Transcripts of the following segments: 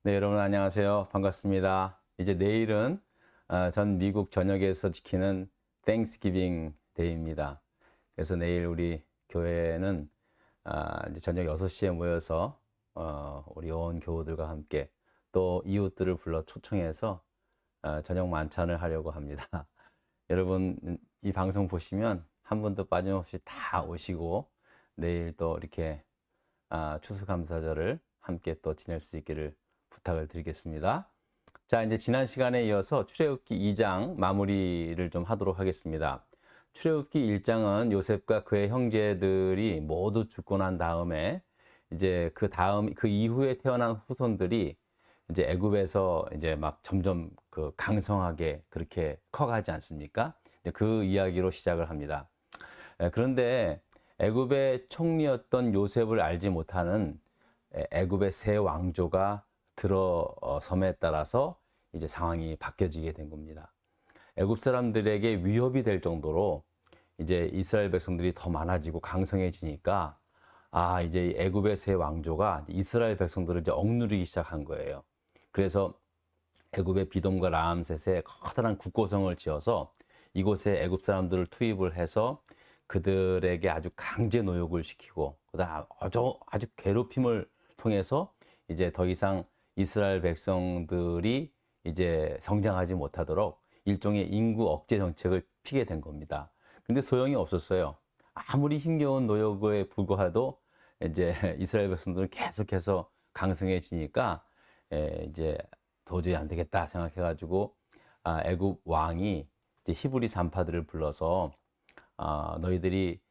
네, 여러분 안녕하세요. 반갑습니다. 이제 내일은 전 미국 전역에서 지키는 땡스기빙 데이입니다. 그래서 내일 우리 교회는 이제 저녁 6시에 모여서 우리 온 교우들과 함께 또 이웃들을 불러 초청해서 저녁 만찬을 하려고 합니다. 여러분 이 방송 보시면 한 분도 빠짐없이 다 오시고 내일 또 이렇게 추수감사절을 함께 또 지낼 수 있기를 부탁을 드리겠습니다. 자, 이제 지난 시간에 이어서 출애굽기 2장 마무리를 좀 하도록 하겠습니다. 출애굽기 1장은 요셉과 그의 형제들이 모두 죽고 난 다음에 이제 그 이후에 태어난 후손들이 이제 애굽에서 이제 막 점점 그 강성하게 그렇게 커가지 않습니까? 그 이야기로 시작을 합니다. 그런데 애굽의 총리였던 요셉을 알지 못하는 애굽의 새 왕조가 들어섬에 따라서 이제 상황이 바뀌어지게 된 겁니다. 애굽 사람들에게 위협이 될 정도로 이제 이스라엘 백성들이 더 많아지고 강성해지니까 이제 애굽의 새 왕조가 이스라엘 백성들을 이제 억누르기 시작한 거예요. 그래서 애굽의 비돔과 라암셋에 커다란 국고성을 지어서 이곳에 애굽 사람들을 투입을 해서 그들에게 아주 강제 노역을 시키고 그다음 아주 괴롭힘을 통해서 이제 더 이상 이스라엘 백성들이 이제 성장하지 못하도록 일종의 인구 억제 정책을 피게 된 겁니다. 근데 소용이 없었어요. 아무리 힘겨운 노역에 불구하도 이제 이스라엘 백성들은 계속해서 강성해지니까 이제 도저히 안 되겠다 생각해가지고 애굽 왕이 이제 히브리 산파들을 불러서 너희들이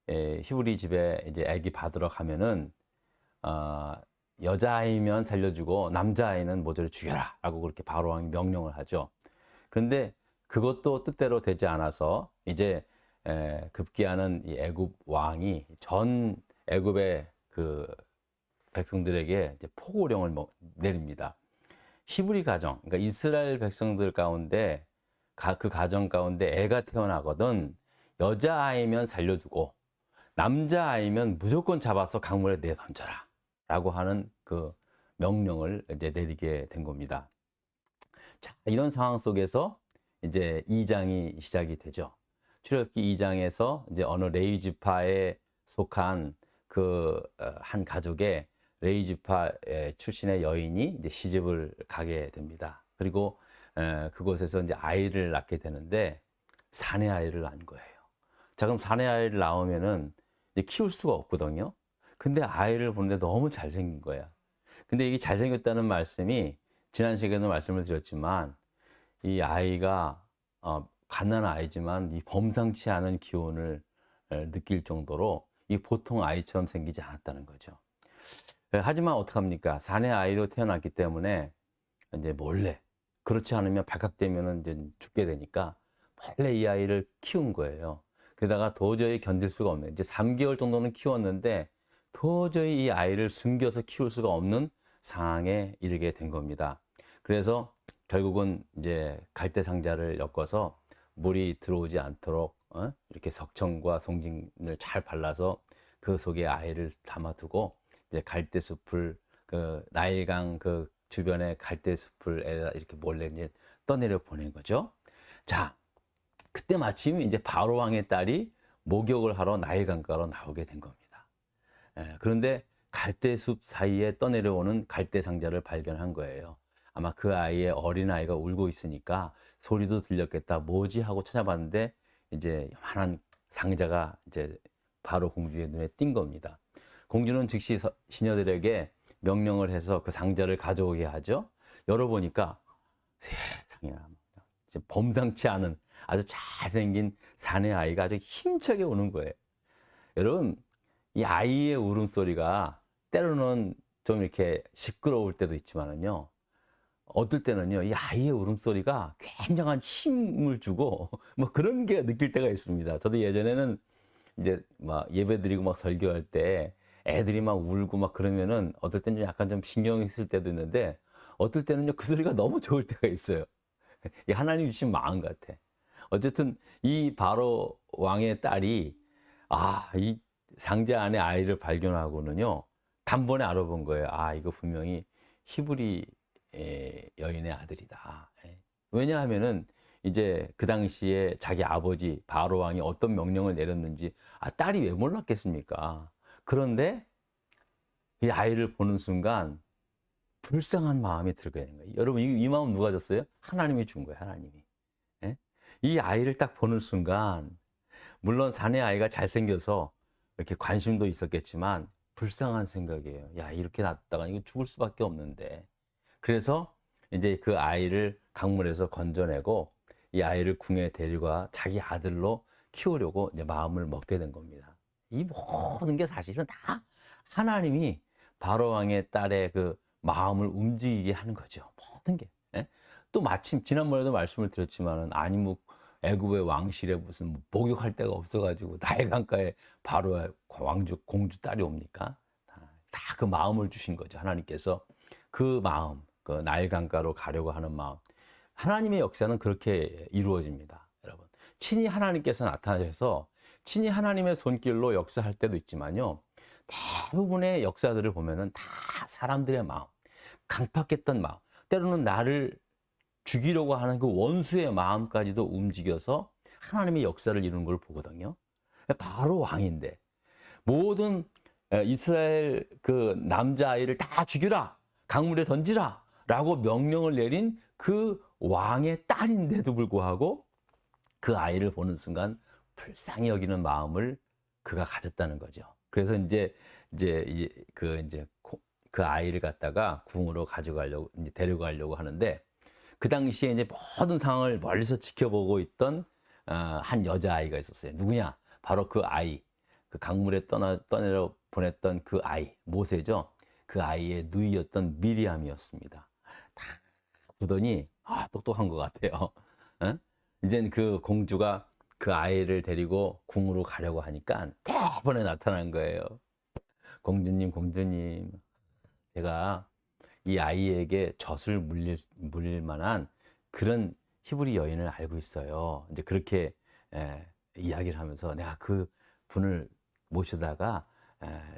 히브리 집에 이제 아기 받으러 가면은 여자아이면 살려주고 남자아이는 모조리 죽여라 라고 그렇게 바로 왕이 명령을 하죠. 그런데 그것도 뜻대로 되지 않아서 이제 급기야는 이 애굽 왕이 전 애굽의 그 백성들에게 이제 포고령을 내립니다. 히브리 가정, 그러니까 이스라엘 백성들 가운데 그 가정 가운데 애가 태어나거든 여자아이면 살려두고 남자아이면 무조건 잡아서 강물에 내던져라 라고 하는 그 명령을 이제 내리게 된 겁니다. 자, 이런 상황 속에서 이제 2장이 시작이 되죠. 출애굽기 2장에서 이제 어느 레위 지파에 속한 그 한 가족의 레위 지파 출신의 여인이 이제 시집을 가게 됩니다. 그리고 그곳에서 이제 아이를 낳게 되는데 사내 아이를 낳은 거예요. 자, 그럼 사내 아이를 낳으면은 이제 키울 수가 없거든요. 근데 아이를 보는데 너무 잘생긴 거야. 근데 이게 잘생겼다는 말씀이 지난 시간에도 말씀을 드렸지만 이 아이가 갓난 아이지만 이 범상치 않은 기운을 느낄 정도로 이 보통 아이처럼 생기지 않았다는 거죠. 하지만 어떡합니까? 사내 아이로 태어났기 때문에 이제 몰래 그렇지 않으면 발각되면 이제 죽게 되니까 몰래 이 아이를 키운 거예요. 게다가 도저히 견딜 수가 없는 이제 3개월 정도는 키웠는데 도저히 이 아이를 숨겨서 키울 수가 없는 상황에 이르게 된 겁니다. 그래서 결국은 이제 갈대 상자를 엮어서 물이 들어오지 않도록 이렇게 석청과 송진을 잘 발라서 그 속에 아이를 담아두고 이제 갈대숲을 그 나일강 그 주변의 갈대숲을 이렇게 몰래 이제 떠내려 보낸 거죠. 자, 그때 마침 이제 바로 왕의 딸이 목욕을 하러 나일강가로 나오게 된 겁니다. 그런데 갈대숲 사이에 떠내려오는 갈대상자를 발견한 거예요. 아마 그 아이의 어린아이가 울고 있으니까 소리도 들렸겠다. 뭐지? 하고 찾아봤는데 이제 요만한 상자가 이제 바로 공주의 눈에 띈 겁니다. 공주는 즉시 시녀들에게 명령을 해서 그 상자를 가져오게 하죠. 열어보니까 세상에나 범상치 않은 아주 잘생긴 사내 아이가 아주 힘차게 우는 거예요. 여러분, 이 아이의 울음소리가 때로는 좀 이렇게 시끄러울 때도 있지만은요, 어떨 때는요, 이 아이의 울음소리가 굉장한 힘을 주고, 뭐 그런 게 느낄 때가 있습니다. 저도 예전에는 이제 막 예배 드리고 막 설교할 때 애들이 막 울고 막 그러면은 어떨 때는 약간 좀 신경이 쓸 때도 있는데, 어떨 때는요, 그 소리가 너무 좋을 때가 있어요. 이 하나님 주신 마음 같아. 어쨌든 이 바로 왕의 딸이 이 상자 안에 아이를 발견하고는요 단번에 알아본 거예요. 이거 분명히 히브리 여인의 아들이다. 왜냐하면은 이제 그 당시에 자기 아버지 바로 왕이 어떤 명령을 내렸는지 딸이 왜 몰랐겠습니까? 그런데 이 아이를 보는 순간 불쌍한 마음이 들게 되는 거예요. 여러분 이 마음 누가 줬어요? 하나님이 준 거예요. 하나님이. 예? 이 아이를 딱 보는 순간 물론 사내 아이가 잘생겨서 이렇게 관심도 있었겠지만 불쌍한 생각이에요. 야, 이렇게 놨다가 이거 죽을 수밖에 없는데. 그래서 이제 그 아이를 강물에서 건져내고 이 아이를 궁에 데려가 자기 아들로 키우려고 이제 마음을 먹게 된 겁니다. 이 모든 게 사실은 다 하나님이 바로왕의 딸의 그 마음을 움직이게 하는 거죠. 모든 게. 예? 또 마침 지난번에도 말씀을 드렸지만은 아니 뭐 애굽의 왕실에 무슨 뭐 목욕할 데가 없어가지고 나일 강가에 바로 왕주 공주 딸이 옵니까? 다 그 마음을 주신 거죠. 하나님께서 그 마음, 그 나일 강가로 가려고 하는 마음. 하나님의 역사는 그렇게 이루어집니다, 여러분. 친히 하나님께서 나타나셔서 친히 하나님의 손길로 역사할 때도 있지만요. 대부분의 역사들을 보면은 다 사람들의 마음, 강팍했던 마음, 때로는 나를 죽이려고 하는 그 원수의 마음까지도 움직여서 하나님의 역사를 이루는 걸 보거든요. 바로 왕인데 모든 이스라엘 그 남자아이를 다 죽여라, 강물에 던지라 라고 명령을 내린 그 왕의 딸인데도 불구하고 그 아이를 보는 순간 불쌍히 여기는 마음을 그가 가졌다는 거죠. 그래서 그 아이를 갖다가 궁으로 가져가려고 이제 데려가려고 하는데 그 당시에 이제 모든 상황을 멀리서 지켜보고 있던 한 여자아이가 있었어요. 누구냐? 바로 그 아이, 그 강물에 떠내려 보냈던 그 아이, 모세죠. 그 아이의 누이였던 미리암이었습니다. 다 보더니 똑똑한 것 같아요. 어? 이젠 그 공주가 그 아이를 데리고 궁으로 가려고 하니까 대번에 나타난 거예요. 공주님, 공주님, 제가 이 아이에게 젖을 물릴 만한 그런 히브리 여인을 알고 있어요. 이제 그렇게 이야기를 하면서 내가 그 분을 모셔다가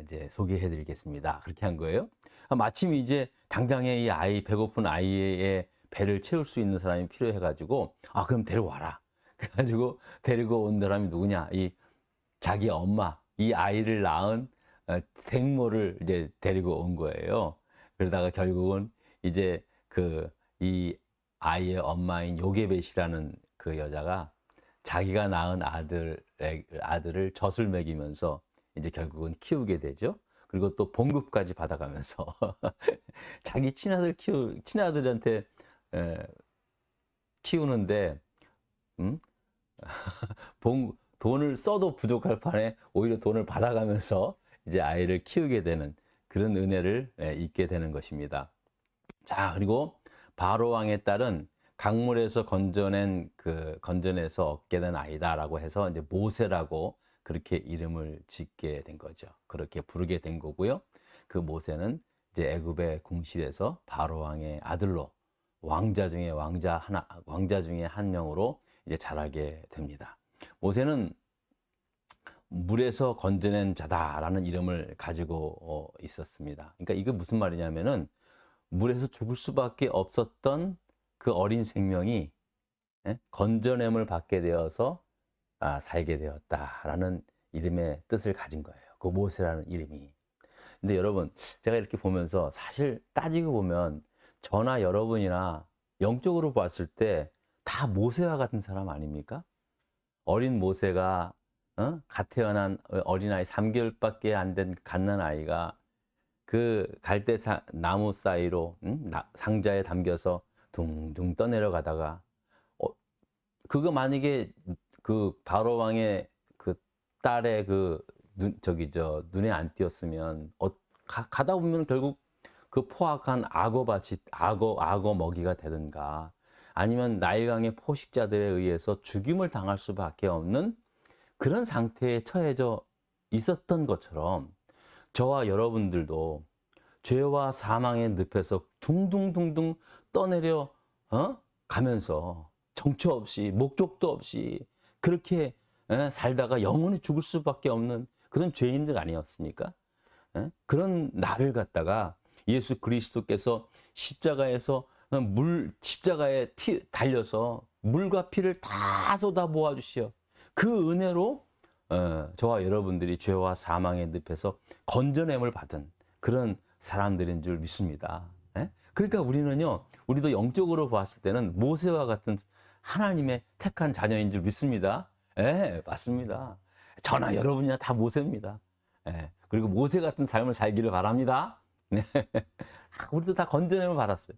이제 소개해 드리겠습니다. 그렇게 한 거예요. 마침 이제 당장에 이 아이, 배고픈 아이의 배를 채울 수 있는 사람이 필요해 가지고 그럼 데려와라. 그래가지고 데리고 온 사람이 누구냐? 이 자기 엄마, 이 아이를 낳은 생모를 이제 데리고 온 거예요. 그러다가 결국은 이제 이 아이의 엄마인 요게벳이라는 그 여자가 자기가 낳은 아들을 젖을 먹이면서 이제 결국은 키우게 되죠. 그리고 또 봉급까지 받아가면서 자기 친아들한테 키우는데 돈을 써도 부족할 판에 오히려 돈을 받아가면서 이제 아이를 키우게 되는 그런 은혜를 잊게 되는 것입니다. 자, 그리고 바로 왕의 딸은 강물에서 건져내서 얻게 된 아이다라고 해서 이제 모세라고 그렇게 이름을 짓게 된 거죠. 그렇게 부르게 된 거고요. 그 모세는 이제 애굽의 궁실에서 바로 왕의 아들로 왕자 중에 한 명으로 이제 자라게 됩니다. 모세는 물에서 건져낸 자다라는 이름을 가지고 있었습니다. 그러니까 이게 무슨 말이냐면은 물에서 죽을 수밖에 없었던 그 어린 생명이 건져냄을 받게 되어서 살게 되었다라는 이름의 뜻을 가진 거예요. 그 모세라는 이름이. 근데 여러분, 제가 이렇게 보면서 사실 따지고 보면 저나 여러분이나 영적으로 봤을 때 다 모세와 같은 사람 아닙니까? 어린 모세가 갓 태어난 어린아이 3개월밖에 안 된 갓난아이가 그 갈대 나무 사이로 상자에 담겨서 둥둥 떠내려가다가 그거 만약에 그 바로 왕의 그 딸의 눈에 안 띄었으면 가다 보면 결국 그 포악한 악어 먹이가 되든가 아니면 나일강의 포식자들에 의해서 죽임을 당할 수밖에 없는 그런 상태에 처해져 있었던 것처럼 저와 여러분들도 죄와 사망의 늪에서 둥둥둥둥 떠내려 가면서 정처 없이 목적도 없이 그렇게 살다가 영원히 죽을 수밖에 없는 그런 죄인들 아니었습니까? 그런 나를 갖다가 예수 그리스도께서 십자가에서 십자가에 피 달려서 물과 피를 다 쏟아 부어 주시어 그 은혜로 저와 여러분들이 죄와 사망의 늪에서 건져냄을 받은 그런 사람들인 줄 믿습니다. 예? 그러니까 우리도 영적으로 봤을 때는 모세와 같은 하나님의 택한 자녀인 줄 믿습니다. 예, 맞습니다. 저나 여러분이나 다 모세입니다. 예, 그리고 모세 같은 삶을 살기를 바랍니다. 네. 우리도 다 건져냄을 받았어요.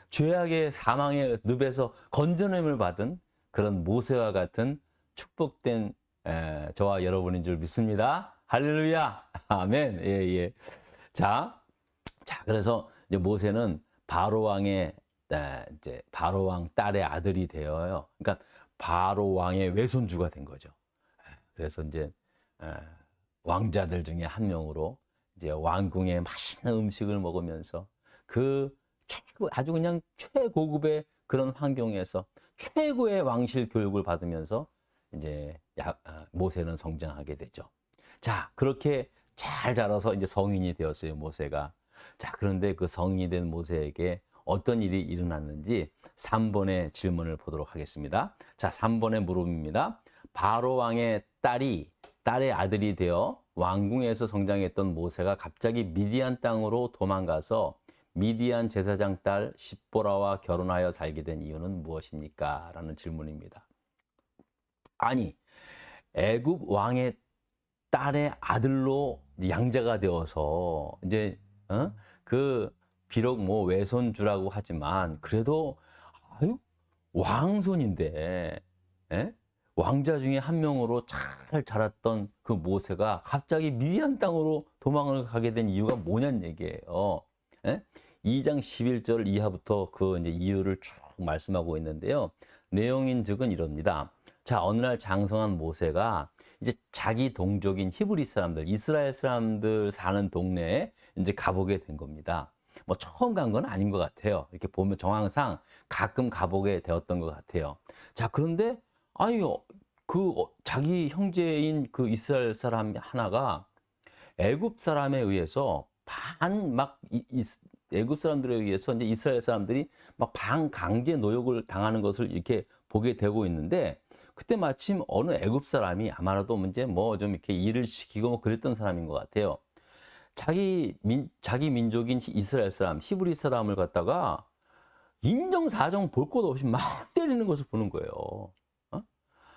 죄악의 사망의 늪에서 건져냄을 받은 그런 모세와 같은 축복된 저와 여러분인 줄 믿습니다. 할렐루야. 아멘. 예, 예. 자, 그래서 이제 모세는 바로 왕의 이제 바로 왕 딸의 아들이 되어요. 그러니까 바로 왕의 외손주가 된 거죠. 그래서 이제 왕자들 중에 한 명으로 이제 왕궁의 맛있는 음식을 먹으면서 그 아주 그냥 최고급의 그런 환경에서 최고의 왕실 교육을 받으면서 이제 모세는 성장하게 되죠. 자, 그렇게 잘 자라서 이제 성인이 되었어요, 모세가. 자, 그런데 그 성인이 된 모세에게 어떤 일이 일어났는지 3번의 질문을 보도록 하겠습니다. 자, 3번의 물음입니다. 바로 왕의 딸의 아들이 되어 왕궁에서 성장했던 모세가 갑자기 미디안 땅으로 도망가서 미디안 제사장 딸 십보라와 결혼하여 살게 된 이유는 무엇입니까? 라는 질문입니다. 아니, 애굽 왕의 딸의 아들로 양자가 되어서 이제 비록 뭐 외손주라고 하지만 그래도 왕손인데 왕자 중에 한 명으로 잘 자랐던 그 모세가 갑자기 미디안 땅으로 도망을 가게 된 이유가 뭐냐는 얘기예요. 2장 11절 이하부터 그 이제 이유를 쭉 말씀하고 있는데요. 내용인즉은 이럽니다. 자, 어느 날 장성한 모세가 이제 자기 동족인 히브리 사람들, 이스라엘 사람들 사는 동네에 이제 가보게 된 겁니다. 뭐 처음 간 건 아닌 것 같아요. 이렇게 보면 정황상 가끔 가보게 되었던 것 같아요. 자, 그런데 자기 형제인 그 이스라엘 사람 하나가 애굽 사람에 의해서 애굽 사람들에 의해서 이제 이스라엘 사람들이 막 반강제 노역을 당하는 것을 이렇게 보게 되고 있는데, 그때 마침 어느 애굽 사람이 아마도 이제 뭐 좀 이렇게 일을 시키고 뭐 그랬던 사람인 것 같아요. 자기 민족인 이스라엘 사람, 히브리 사람을 갖다가 인정사정 볼 것 없이 막 때리는 것을 보는 거예요.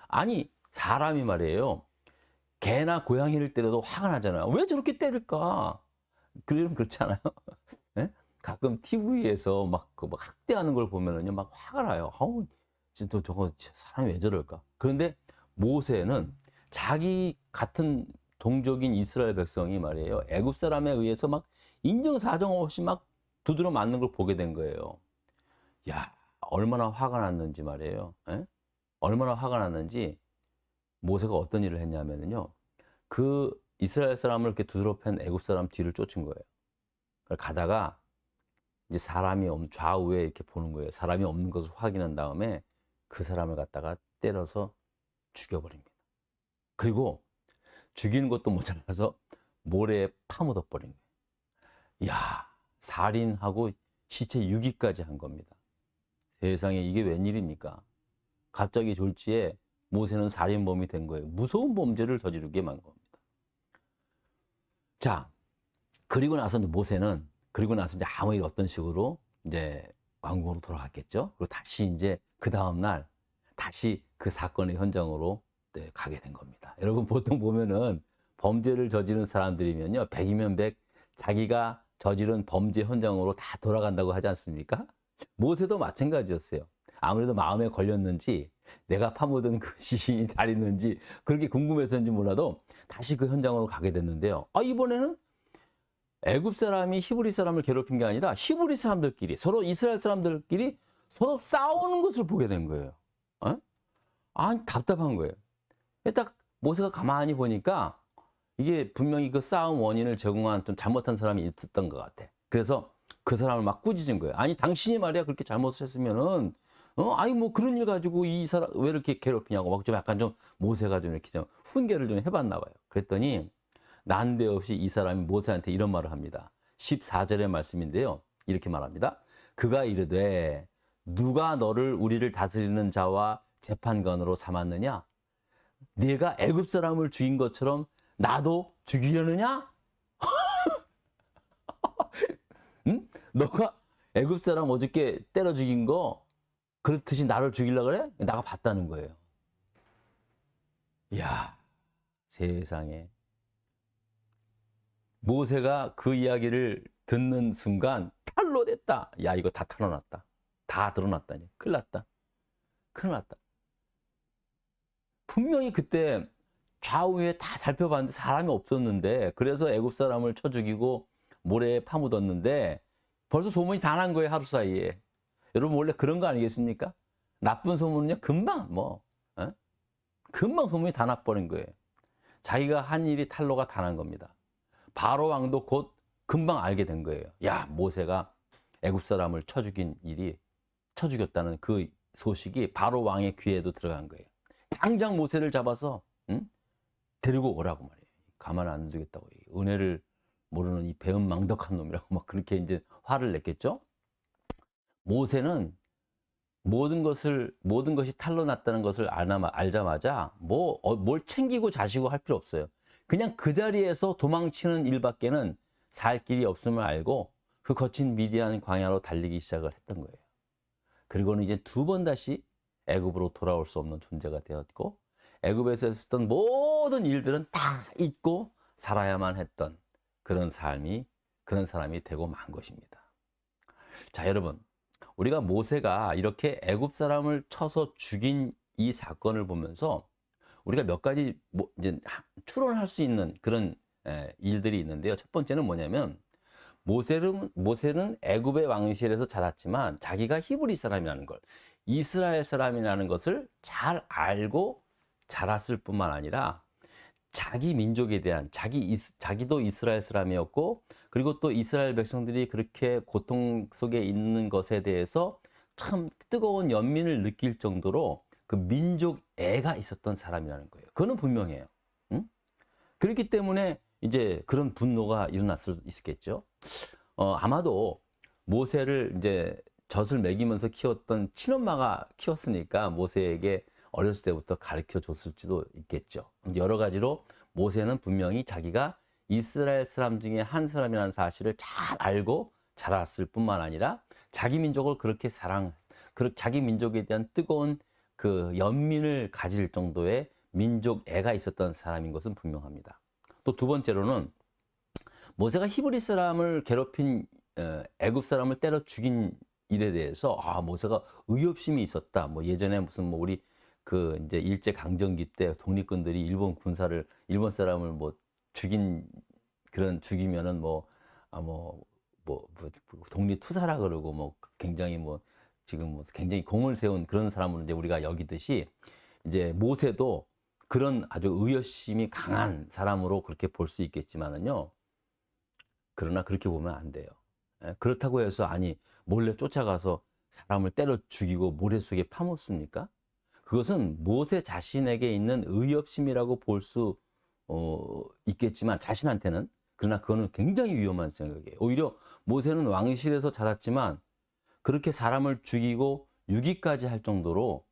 아니, 사람이 말이에요. 개나 고양이를 때려도 화가 나잖아요. 왜 저렇게 때릴까? 그렇잖아요. 네? 가끔 TV에서 막 학대하는 걸 보면은요, 막 화가 나요. 진짜 저거 사람이 왜 저럴까? 그런데 모세는 자기 같은 동족인 이스라엘 백성이 말이에요, 애굽 사람에 의해서 막 인정사정 없이 막 두드려 맞는 걸 보게 된 거예요. 야, 얼마나 화가 났는지 말이에요. 얼마나 화가 났는지 모세가 어떤 일을 했냐면요, 그 이스라엘 사람을 이렇게 두드러 팬 애굽 사람 뒤를 쫓은 거예요. 가다가 이제 사람이 좌우에 이렇게 보는 거예요. 사람이 없는 것을 확인한 다음에 그 사람을 갖다가 때려서 죽여버립니다. 그리고 죽이는 것도 모자라서 모래에 파묻어 버린 거예요. 이야, 살인하고 시체 유기까지 한 겁니다. 세상에 이게 웬일입니까? 갑자기 졸지에 모세는 살인범이 된 거예요. 무서운 범죄를 저지르게 만 겁니다. 자, 그리고 나서 모세는 이제 아무 일 없던 식으로 이제 왕궁으로 돌아갔겠죠. 그리고 다시 이제 그 다음 날 다시 그 사건의 현장으로 가게 된 겁니다. 여러분, 보통 보면은 범죄를 저지른 사람들이면요, 100이면 100 자기가 저지른 범죄 현장으로 다 돌아간다고 하지 않습니까? 모세도 마찬가지였어요. 아무래도 마음에 걸렸는지 내가 파묻은 그 시신이 잘 있는지 그렇게 궁금해서인지 몰라도 다시 그 현장으로 가게 됐는데요. 이번에는 애굽 사람이 히브리 사람을 괴롭힌 게 아니라 히브리 사람들끼리, 서로 이스라엘 사람들끼리 서로 싸우는 것을 보게 된 거예요. 답답한 거예요. 딱 모세가 가만히 보니까 이게 분명히 그 싸움 원인을 제공한 좀 잘못한 사람이 있었던 것 같아. 그래서 그 사람을 막 꾸짖은 거예요. 아니, 당신이 말이야 그렇게 잘못을 했으면은 뭐 그런 일 가지고 이 사람 왜 이렇게 괴롭히냐고 막 좀 약간 좀 모세가 좀 이렇게 좀 훈계를 좀 해봤나 봐요. 그랬더니 난데없이 이 사람이 모세한테 이런 말을 합니다. 14절의 말씀인데요. 이렇게 말합니다. 그가 이르되 누가 너를 우리를 다스리는 자와 재판관으로 삼았느냐? 네가 애굽 사람을 죽인 것처럼 나도 죽이려느냐? 응? 너가 애굽 사람 어저께 때려 죽인 거 그렇듯이 나를 죽이려고 그래? 나가 봤다는 거예요. 이야, 세상에. 모세가 그 이야기를 듣는 순간 탈로 됐다. 야, 이거 다 털어놨다. 다 드러났다니. 큰일 났다. 큰일 났다. 분명히 그때 좌우에 다 살펴봤는데 사람이 없었는데, 그래서 애굽 사람을 쳐 죽이고 모래에 파묻었는데 벌써 소문이 다 난 거예요, 하루 사이에. 여러분 원래 그런 거 아니겠습니까? 나쁜 소문은요 금방 금방 소문이 다 나버린 거예요. 자기가 한 일이 탄로가 다 난 겁니다. 바로 왕도 곧 금방 알게 된 거예요. 야, 모세가 애굽 사람을 쳐 죽였다는 그 소식이 바로 왕의 귀에도 들어간 거예요. 당장 모세를 잡아서 데리고 오라고 말이에요. 가만 안 두겠다고. 은혜를 모르는 이 배은망덕한 놈이라고 막 그렇게 이제 화를 냈겠죠. 모세는 모든 것이 탄로 났다는 것을 알자마자 뭘 챙기고 자시고 할 필요 없어요. 그냥 그 자리에서 도망치는 일밖에는 살 길이 없음을 알고 그 거친 미디안 광야로 달리기 시작을 했던 거예요. 그리고는 이제 두 번 다시 애굽으로 돌아올 수 없는 존재가 되었고, 애굽에서 했었던 모든 일들은 다 잊고 살아야만 했던 그런 사람이 되고 만 것입니다. 자, 여러분, 우리가 모세가 이렇게 애굽 사람을 쳐서 죽인 이 사건을 보면서 우리가 몇 가지 이제 추론할 수 있는 그런 일들이 있는데요. 첫 번째는 뭐냐면, 모세는 애굽의 왕실에서 자랐지만 자기가 히브리 사람이라는 걸, 이스라엘 사람이라는 것을 잘 알고 자랐을 뿐만 아니라 자기 민족에 대한 자기도 이스라엘 사람이었고, 그리고 또 이스라엘 백성들이 그렇게 고통 속에 있는 것에 대해서 참 뜨거운 연민을 느낄 정도로 그 민족 애가 있었던 사람이라는 거예요. 그거는 분명해요. 응? 그렇기 때문에 이제 그런 분노가 일어났을 수 있겠죠. 아마도 모세를 이제 젖을 먹이면서 키웠던 친엄마가 키웠으니까 모세에게 어렸을 때부터 가르쳐 줬을지도 있겠죠. 여러 가지로 모세는 분명히 자기가 이스라엘 사람 중에 한 사람이라는 사실을 잘 알고 자랐을 뿐만 아니라 자기 민족을 그렇게 자기 민족에 대한 뜨거운 그 연민을 가질 정도의 민족 애가 있었던 사람인 것은 분명합니다. 또 두 번째로는 모세가 히브리 사람을 괴롭힌 애굽 사람을 때려 죽인 일에 대해서 모세가 의협심이 있었다. 뭐 예전에 무슨 우리 그 이제 일제 강점기 때 독립군들이 일본 사람을 죽이면은 독립 투사라 그러고 굉장히 지금 굉장히 공을 세운 그런 사람을 이제 우리가 여기듯이 이제 모세도 그런 아주 의협심이 강한 사람으로 그렇게 볼 수 있겠지만은요. 그러나 그렇게 보면 안 돼요. 그렇다고 해서 몰래 쫓아가서 사람을 때려 죽이고 모래 속에 파묻습니까? 그것은 모세 자신에게 있는 의협심이라고 볼 수 있겠지만 자신한테는, 그러나 그거는 굉장히 위험한 생각이에요. 오히려 모세는 왕실에서 자랐지만 그렇게 사람을 죽이고 유기까지 할 정도로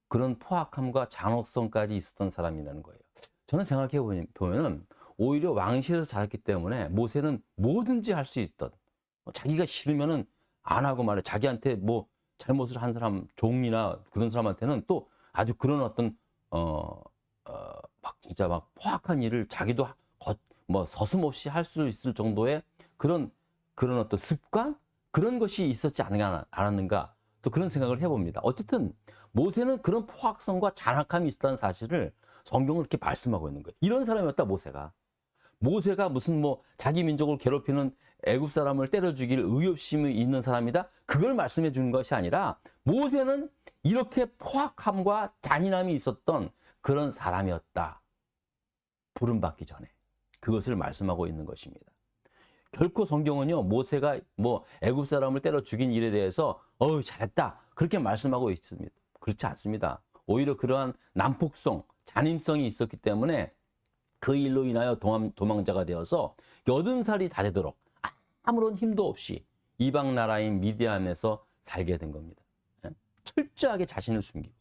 그런 포악함과 잔혹성까지 있었던 사람이라는 거예요. 저는 생각해 보면은 오히려 왕실에서 자랐기 때문에 모세는 뭐든지 할 수 있던, 자기가 싫으면은 안 하고 말해, 자기한테 잘못을 한 사람, 종이나 그런 사람한테는 또 아주 그런 어떤 진짜 포악한 일을 자기도 서슴없이 할 수 있을 정도의 그런 어떤 습관, 그런 것이 있었지 않았는가, 또 그런 생각을 해봅니다. 어쨌든 모세는 그런 포악성과 잔악함이 있었다는 사실을 성경은 이렇게 말씀하고 있는 거예요. 이런 사람이었다, 모세가 무슨 자기 민족을 괴롭히는 애굽 사람을 때려 죽일 의협심이 있는 사람이다, 그걸 말씀해 주는 것이 아니라 모세는 이렇게 포악함과 잔인함이 있었던 그런 사람이었다, 부름받기 전에. 그것을 말씀하고 있는 것입니다. 결코 성경은요, 모세가 애굽 사람을 때려 죽인 일에 대해서 잘했다 그렇게 말씀하고 있습니다. 그렇지 않습니다. 오히려 그러한 난폭성, 잔인성이 있었기 때문에 그 일로 인하여 도망자가 되어서 80살이 다 되도록 아무런 힘도 없이 이방 나라인 미디안에서 살게 된 겁니다. 철저하게 자신을 숨기고.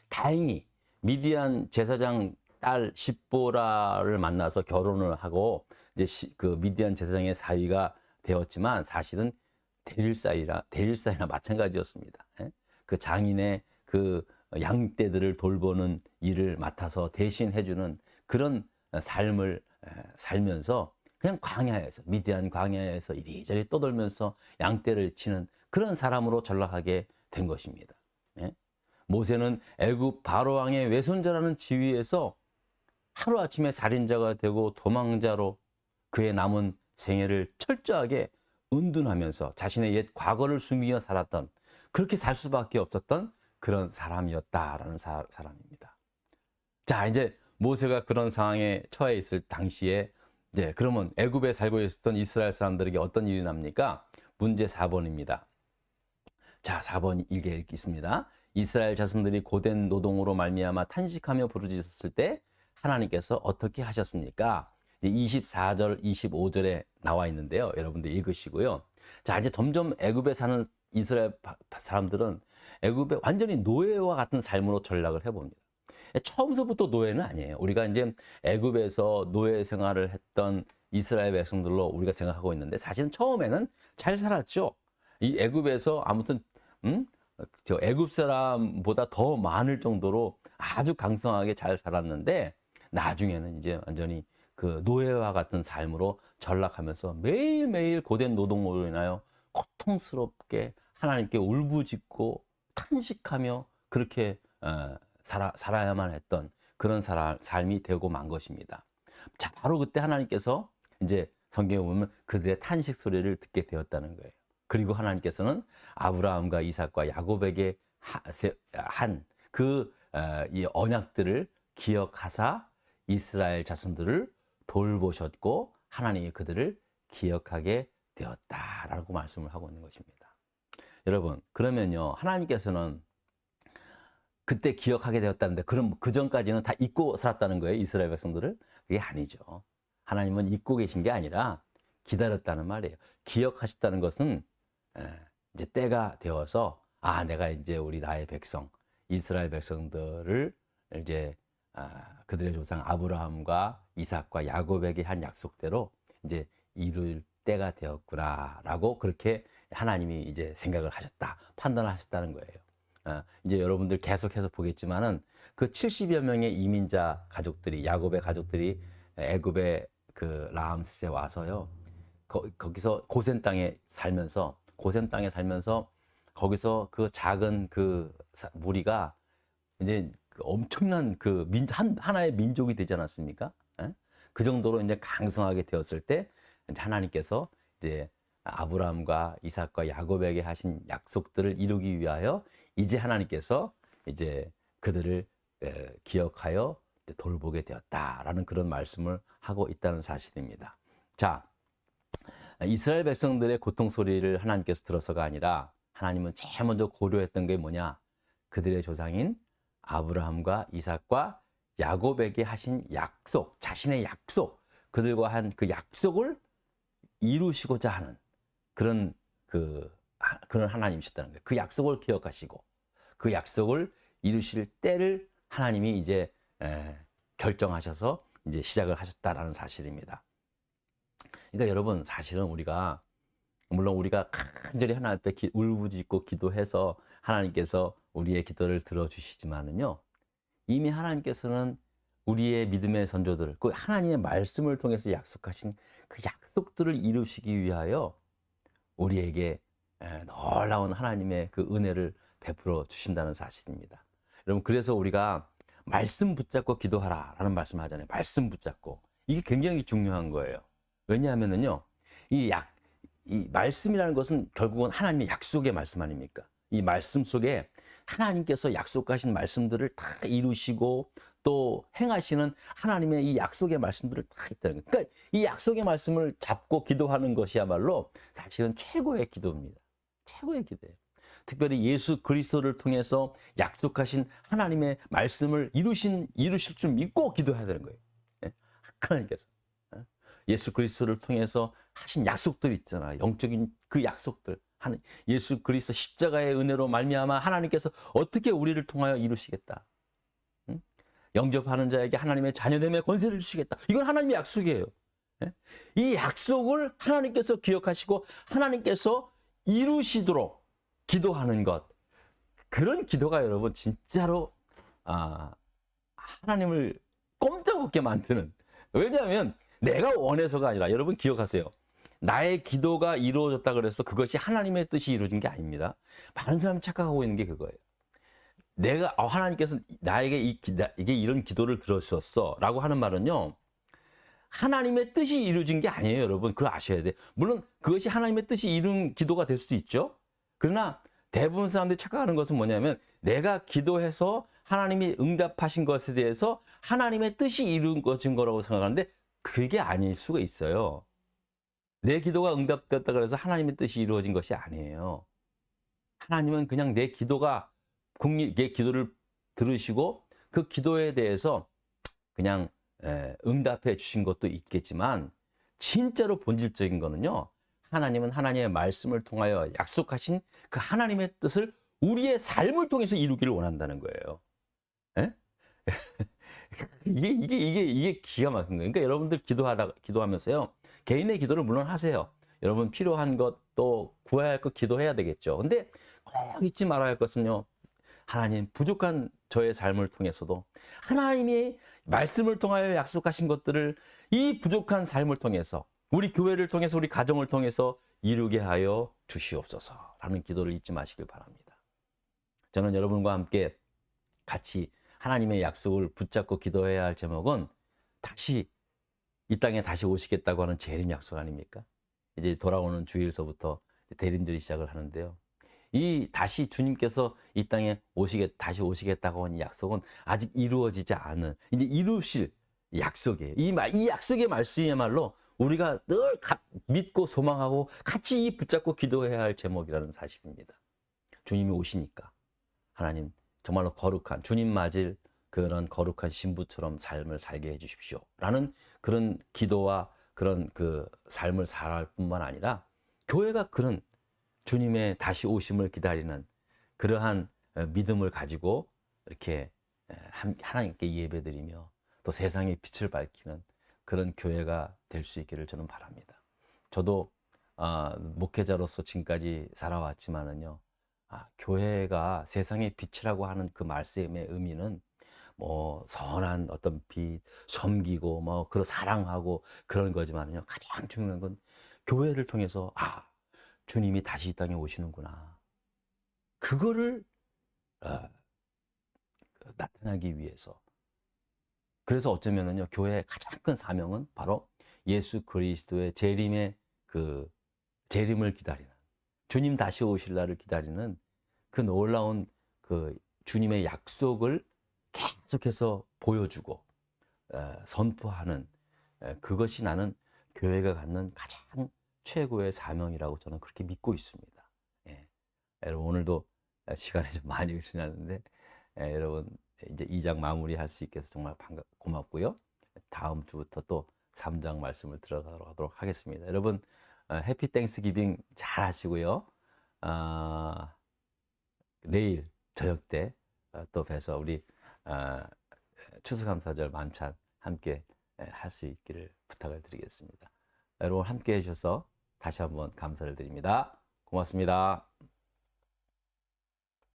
다행히 미디안 제사장 딸 십보라를 만나서 결혼을 하고 이제 그 미디안 제사장의 사위가 되었지만 사실은 대일사이나 마찬가지였습니다. 그 장인의 그 양떼들을 돌보는 일을 맡아서 대신 해주는 그런 삶을 살면서 그냥 광야에서 미디안 광야에서 이리저리 떠돌면서 양떼를 치는 그런 사람으로 전락하게 된 것입니다. 모세는 애굽 바로 왕의 외손자라는 지위에서 하루아침에 살인자가 되고 도망자로 그의 남은 생애를 철저하게 은둔하면서 자신의 옛 과거를 숨기며 살았던, 그렇게 살 수밖에 없었던 그런 사람이었다라는 사람입니다. 자, 이제 모세가 그런 상황에 처해 있을 당시에 이제 그러면 애굽에 살고 있었던 이스라엘 사람들에게 어떤 일이 납니까? 문제 4번입니다. 자, 4번 읽겠습니다. 이스라엘 자손들이 고된 노동으로 말미암아 탄식하며 부르짖었을 때 하나님께서 어떻게 하셨습니까? 24절, 25절에 나와 있는데요. 여러분들 읽으시고요. 자, 이제 점점 애굽에 사는 이스라엘 사람들은 애굽에 완전히 노예와 같은 삶으로 전락을 해봅니다. 처음서부터 노예는 아니에요. 우리가 이제 애굽에서 노예 생활을 했던 이스라엘 백성들로 우리가 생각하고 있는데 사실은 처음에는 잘 살았죠. 이 애굽에서 아무튼 저 애굽 사람보다 더 많을 정도로 아주 강성하게 잘 살았는데 나중에는 이제 완전히 그 노예와 같은 삶으로 전락하면서 매일매일 고된 노동으로 인하여 고통스럽게 하나님께 울부짖고 탄식하며 그렇게 살아야만 했던 그런 삶이 되고 만 것입니다. 자, 바로 그때 하나님께서 이제 성경에 보면 그들의 탄식 소리를 듣게 되었다는 거예요. 그리고 하나님께서는 아브라함과 이삭과 야곱에게 한 그 이 언약들을 기억하사 이스라엘 자손들을 돌보셨고 하나님이 그들을 기억하게 되었다라고 말씀을 하고 있는 것입니다. 여러분, 그러면요, 하나님께서는 그때 기억하게 되었다는데 그럼 그 전까지는 다 잊고 살았다는 거예요, 이스라엘 백성들을? 그게 아니죠. 하나님은 잊고 계신 게 아니라 기다렸다는 말이에요. 기억하셨다는 것은 이제 때가 되어서 내가 이제 나의 백성 이스라엘 백성들을 이제 그들의 조상 아브라함과 이삭과 야곱에게 한 약속대로 이제 이룰 때가 되었구나라고 그렇게 하나님이 이제 생각을 하셨다, 판단하셨다는 거예요. 이제 여러분들 계속해서 보겠지만은 그 70여 명의 이민자 가족들이, 야곱의 가족들이 애굽의 그 라암셋에 와서요, 거기서 고센 땅에 살면서 거기서 그 작은 그 무리가 이제 그 엄청난 그 하나의 민족이 되지 않았습니까? 그 정도로 이제 강성하게 되었을 때 하나님께서 이제 아브라함과 이삭과 야곱에게 하신 약속들을 이루기 위하여 이제 하나님께서 이제 그들을 기억하여 돌보게 되었다라는 그런 말씀을 하고 있다는 사실입니다. 자, 이스라엘 백성들의 고통 소리를 하나님께서 들어서가 아니라 하나님은 제일 먼저 고려했던 게 뭐냐? 그들의 조상인 아브라함과 이삭과 야곱에게 하신 약속, 자신의 약속, 그들과 한 그 약속을 이루시고자 하는 그런 하나님이셨다는 거예요. 그 약속을 기억하시고 그 약속을 이루실 때를 하나님이 이제 결정하셔서 이제 시작을 하셨다라는 사실입니다. 그러니까 여러분, 사실은 물론 우리가 간절히 하나님 앞에 울부짖고 기도해서 하나님께서 우리의 기도를 들어주시지만은요, 이미 하나님께서는 우리의 믿음의 선조들, 그 하나님의 말씀을 통해서 약속하신 그 약속들을 이루시기 위하여 우리에게 놀라운 하나님의 그 은혜를 베풀어 주신다는 사실입니다. 여러분, 그래서 우리가 말씀 붙잡고 기도하라라는 말씀 하잖아요. 말씀 붙잡고. 이게 굉장히 중요한 거예요. 왜냐하면은요, 이 말씀이라는 것은 결국은 하나님의 약속의 말씀 아닙니까? 이 말씀 속에 하나님께서 약속하신 말씀들을 다 이루시고 또 행하시는 하나님의 이 약속의 말씀들을 다 있다는 거예요. 그러니까 이 약속의 말씀을 잡고 기도하는 것이야말로 사실은 최고의 기도입니다. 최고의 기도예요. 특별히 예수 그리스도를 통해서 약속하신 하나님의 말씀을 이루실 줄 믿고 기도해야 되는 거예요. 하나님께서 예수 그리스도를 통해서 하신 약속들이 있잖아. 영적인 그 약속들. 예수 그리스도 십자가의 은혜로 말미암아 하나님께서 어떻게 우리를 통하여 이루시겠다. 응? 영접하는 자에게 하나님의 자녀됨의 권세를 주시겠다. 이건 하나님의 약속이에요. 예? 이 약속을 하나님께서 기억하시고 하나님께서 이루시도록 기도하는 것. 그런 기도가 여러분 진짜로 하나님을 꼼짝없게 만드는. 왜냐하면 내가 원해서가 아니라 여러분 기억하세요. 나의 기도가 이루어졌다 그래서 그것이 하나님의 뜻이 이루어진 게 아닙니다. 많은 사람이 착각하고 있는 게 그거예요. 내가 하나님께서 나에게 이게 이런 기도를 들으셨어 라고 하는 말은요, 하나님의 뜻이 이루어진 게 아니에요. 여러분 그걸 아셔야 돼요. 물론 그것이 하나님의 뜻이 이룬 기도가 될 수도 있죠. 그러나 대부분 사람들이 착각하는 것은 뭐냐면 내가 기도해서 하나님이 응답하신 것에 대해서 하나님의 뜻이 이루어진 거라고 생각하는데 그게 아닐 수가 있어요. 내 기도가 응답됐다 그래서 하나님의 뜻이 이루어진 것이 아니에요. 하나님은 그냥 내 기도를 들으시고 그 기도에 대해서 그냥 응답해 주신 것도 있겠지만 진짜로 본질적인 거는요. 하나님은 하나님의 말씀을 통하여 약속하신 그 하나님의 뜻을 우리의 삶을 통해서 이루기를 원한다는 거예요. 예? 이게 기가 막힌 거예요. 그러니까 여러분들 기도하면서요. 개인의 기도를 물론 하세요. 여러분 필요한 것 또 구해야 할 것 기도해야 되겠죠. 근데 꼭 잊지 말아야 할 것은요. 하나님 부족한 저의 삶을 통해서도 하나님이 말씀을 통하여 약속하신 것들을 이 부족한 삶을 통해서 우리 교회를 통해서 우리 가정을 통해서 이루게 하여 주시옵소서라는 기도를 잊지 마시길 바랍니다. 저는 여러분과 함께 같이 하나님의 약속을 붙잡고 기도해야 할 제목은 다시 이 땅에 다시 오시겠다고 하는 재림 약속 아닙니까? 이제 돌아오는 주일서부터 대림절이 시작을 하는데요. 이 다시 주님께서 이 땅에 다시 오시겠다고 하는 약속은 아직 이루어지지 않은 이제 이루실 약속이에요. 이 약속의 말씀이야말로 우리가 늘 믿고 소망하고 같이 붙잡고 기도해야 할 제목이라는 사실입니다. 주님이 오시니까 하나님 정말로 거룩한 주님 맞을 그런 거룩한 신부처럼 삶을 살게 해주십시오. 라는 그런 기도와 그런 그 삶을 살아갈 뿐만 아니라 교회가 그런 주님의 다시 오심을 기다리는 그러한 믿음을 가지고 이렇게 하나님께 예배드리며 또 세상의 빛을 밝히는 그런 교회가 될 수 있기를 저는 바랍니다. 저도 목회자로서 지금까지 살아왔지만은요, 교회가 세상의 빛이라고 하는 그 말씀의 의미는 뭐 선한 어떤 빛, 섬기고 뭐 그런 사랑하고 그런 거지만요, 가장 중요한 건 교회를 통해서 주님이 다시 이 땅에 오시는구나. 그거를 나타나기 위해서. 그래서 어쩌면은요, 교회의 가장 큰 사명은 바로 예수 그리스도의 재림의 그 재림을 기다리는, 주님 다시 오실 날을 기다리는 그 놀라운 그 주님의 약속을 계속해서 보여주고 선포하는 그것이 나는 교회가 갖는 가장 최고의 사명이라고 저는 그렇게 믿고 있습니다. 예. 여러분 오늘도 시간이 좀 많이 지났는데 여러분 이제 2장 마무리할 수 있게 해서 정말 고맙고요. 다음 주부터 또 3장 말씀을 들어가도록 하겠습니다. 여러분 해피 땡스기빙 잘 하시고요. 내일 저녁 때 또 뵈서 우리 추수감사절 만찬 함께 할 수 있기를 부탁을 드리겠습니다. 여러분 함께 해주셔서 다시 한번 감사를 드립니다. 고맙습니다.